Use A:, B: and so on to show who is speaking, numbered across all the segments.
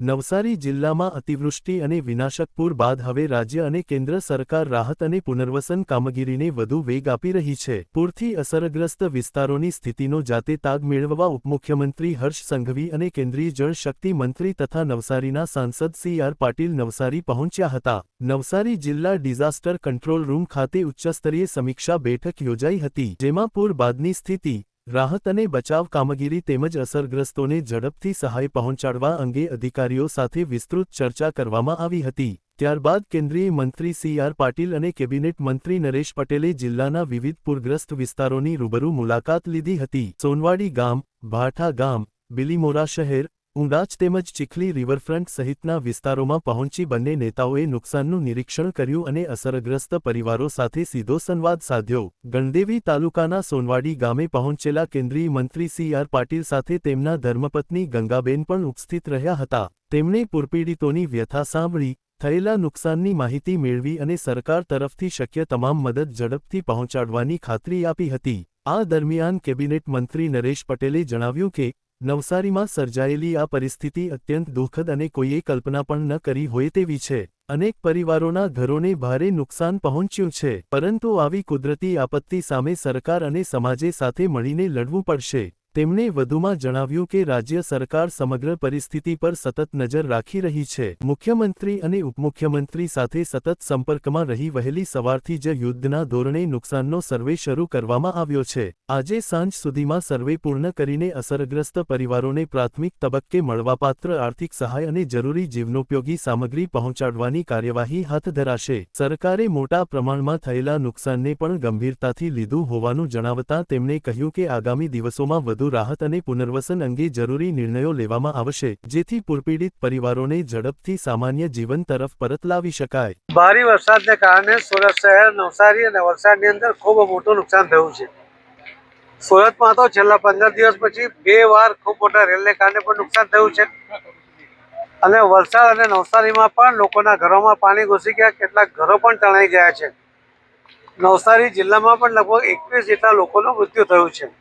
A: નવસારી જિલ્લામાં અતિવૃષ્ટિ અને વિનાશક પૂર બાદ હવે રાજ્ય અને કેન્દ્ર સરકાર રાહત અને પુનર્વસન કામગીરીને વધુ વેગ આપી રહી છે। પૂરથી અસરગ્રસ્ત વિસ્તારોની સ્થિતિનો જાતે તાગ મેળવવા ઉપમુખ્યમંત્રી હર્ષ સંઘવી અને કેન્દ્રીય જળ શક્તિ મંત્રી તથા નવસારીના સાંસદ સી.આર. પાટીલ નવસારી પહોંચ્યા હતા। નવસારી જિલ્લા ડિઝાસ્ટર કંટ્રોલ રૂમ ખાતે ઉચ્ચસ્તરીય સમીક્ષા બેઠક યોજાઈ હતી, જેમાં પૂર બાદની સ્થિતિ, રાહત અને બચાવ કામગીરી તેમજ અસરગ્રસ્તોને ઝડપથી સહાય પહોંચાડવા અંગે અધિકારીઓ સાથે વિસ્તૃત ચર્ચા કરવામાં આવી હતી। ત્યારબાદ કેન્દ્રીય મંત્રી સી.આર. પાટીલ અને કેબિનેટ મંત્રી નરેશ પટેલે જિલ્લાના વિવિધ પૂરગ્રસ્ત વિસ્તારોની રૂબરૂ મુલાકાત લીધી હતી। સોનવાડી ગામ, ભાઠા ગામ, બિલીમોરા શહેર, ઉંડાચ તેમજ ચીખલી રિવરફ્રન્ટ સહિતના વિસ્તારોમાં પહોંચી બંને નેતાઓએ નુકસાનનું નિરીક્ષણ કર્યું અને અસરગ્રસ્ત પરિવારો સાથે સીધો સંવાદ સાધ્યો। ગણદેવી તાલુકાના સોનવાડી ગામે પહોંચેલા કેન્દ્રીય મંત્રી સી.આર. પાટીલ સાથે તેમના ધર્મપત્ની ગંગાબેન પણ ઉપસ્થિત રહ્યા હતા। તેમણે પૂરપીડિતોની વ્યથા સાંભળી, થયેલા નુકસાનની માહિતી મેળવી અને સરકાર તરફથી શક્ય તમામ મદદ ઝડપથી પહોંચાડવાની ખાતરી આપી હતી। આ દરમિયાન કેબિનેટ મંત્રી નરેશ પટેલે જણાવ્યું કે નવસારીમાં સર્જાયેલી આ પરિસ્થિતિ અત્યંત દુઃખદ અને કોઈએ કલ્પના પણ ન કરી હોય તેવી છે। અનેક પરિવારોના ઘરોને ભારે નુકસાન પહોંચ્યું છે, પરંતુ આવી કુદરતી આપત્તિ સામે સરકાર અને સમાજે સાથે મળીને લડવું પડશે। તેમણે વધુમાં જણાવ્યું કે રાજ્ય સરકાર સમગ્ર પરિસ્થિતિ પર સતત નજર રાખી રહી છે। મુખ્યમંત્રી અને ઉપમુખ્યમંત્રી સાથે સતત સંપર્કમાં રહી વહેલી સવારથી જ યુદ્ધના ધોરણે નુકસાનનો સર્વે શરૂ કરવામાં આવ્યો છે। આજે સાંજ સુધીમાં સર્વે પૂર્ણ કરીને અસરગ્રસ્ત પરિવારોને પ્રાથમિક તબક્કે મળવાપાત્ર આર્થિક સહાય અને જરૂરી જીવનોપયોગી સામગ્રી પહોંચાડવાની કાર્યવાહી હાથ ધરાશે। સરકારે મોટા પ્રમાણમાં થયેલા નુકસાનને પણ ગંભીરતાથી લીધું હોવાનું જણાવતા તેમણે કહ્યું કે આગામી દિવસોમાં વધુ રાહત અને પુનર્વસન અંગે જરૂરી નિર્ણયો લેવામાં આવશે, જેથી પૂરપીડિત પરિવારોને ઝડપથી સામાન્ય જીવન તરફ પરત લાવી શકાય।
B: ભારે વરસાદને કારણે સુરત શહેર, નવસારી અને વલસાડની અંદર ખૂબ મોટું નુકસાન થયું છે। સુરતમાં તો છેલ્લા 15 દિવસ પછી 2 વાર ખૂબ મોટા રેલને કારણે પણ નુકસાન થયું છે અને વલસાડ અને નવસારીમાં પણ લોકોના ઘરોમાં પાણી ઘૂસી ગયા, કેટલાક ઘરો પણ તણાઈ ગયા છે। નવસારી જિલ્લામાં પણ લગભગ 21 જેટલા લોકોનું મૃત્યુ થયું છે।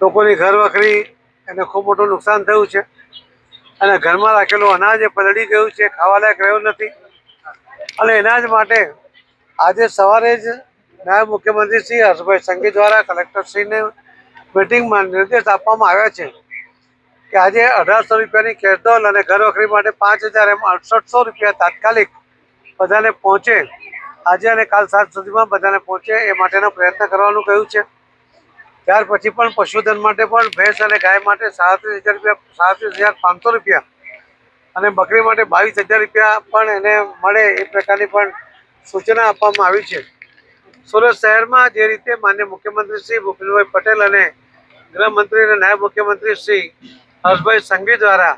B: લોકોની ઘર વખરી એને ખૂબ મોટું નુકસાન થયું છે અને ઘરમાં રાખેલું અનાજ એ પલળી ગયું છે, ખાવાલાયક રહ્યું નથી અને એના જ માટે આજે સવારે જ નાયબ મુખ્યમંત્રી શ્રી હર્ષભાઈ સંઘવી દ્વારા કલેક્ટરશ્રીને મિટિંગમાં નિર્દેશ આપવામાં આવ્યા છે કે આજે 1800 રૂપિયાની કેશડોલ અને ઘર વખરી માટે 5000 એમ 6800 રૂપિયા તાત્કાલિક બધાને પહોંચે, આજે અને કાલ સાંજ સુધીમાં બધાને પહોંચે એ માટેનો પ્રયત્ન કરવાનું કહ્યું છે। ત્યાર પછી પણ પશુધન માટે પણ ભેંસ અને ગાય માટે 37,000 રૂપિયા, 37,500 રૂપિયા અને બકરી માટે 22,000 રૂપિયા પણ એને મળે એ પ્રકારની પણ સૂચના આપવામાં આવી છે। સુરત શહેરમાં જે રીતે માનનીય મુખ્યમંત્રી શ્રી ભૂપેન્દ્રભાઈ પટેલ અને ગૃહમંત્રી અને નાયબ મુખ્યમંત્રી શ્રી હર્ષભાઈ સંઘવી દ્વારા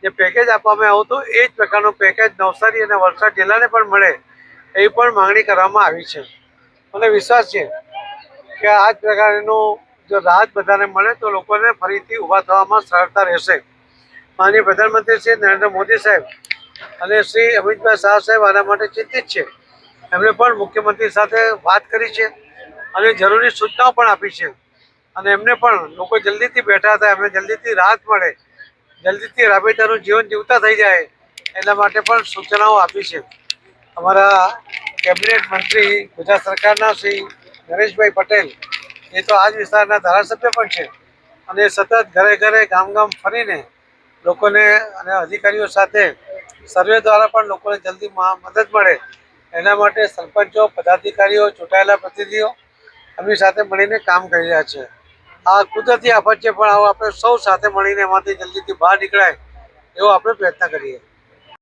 B: જે પેકેજ આપવામાં આવ્યું હતું, એ જ પ્રકારનું પેકેજ નવસારી અને વલસાડ જિલ્લાને પણ મળે એવી પણ માંગણી કરવામાં આવી છે। મને વિશ્વાસ છે કે આ જ પ્રકારનું જો રાહત બધાને મળે તો લોકોને ફરીથી ઊભા થવામાં સરળતા રહેશે। માનનીય પ્રધાનમંત્રી શ્રી નરેન્દ્ર મોદી સાહેબ અને શ્રી અમિતભાઈ શાહ સાહેબ આના માટે ચિંતિત છે। એમણે પણ મુખ્યમંત્રી સાથે વાત કરી છે અને જરૂરી સૂચનાઓ પણ આપી છે અને એમને પણ લોકો જલ્દીથી બેઠા હતા, એમને જલ્દીથી રાહત મળે, જલ્દીથી રાબેતાનું જીવન જીવતા થઈ જાય એના માટે પણ સૂચનાઓ આપી છે। અમારા કેબિનેટ મંત્રી ગુજરાત સરકારના શ્રી નરેશભાઈ પટેલ એ તો આ જ વિસ્તારના ધારાસભ્ય પણ છે અને સતત ઘરે ઘરે ગામ ગામ ફરીને લોકોને અને અધિકારીઓ સાથે સર્વે દ્વારા પણ લોકોને જલ્દી મદદ મળે એના માટે સરપંચો, પદાધિકારીઓ, ચૂંટાયેલા પ્રતિનિધિઓ એમની સાથે મળીને કામ કરી રહ્યા છે। આ કુદરતી આફત છે, પણ આપણે સૌ સાથે મળીને એમાંથી જલ્દીથી બહાર નીકળાય એવો આપણે પ્રયત્ન કરીએ।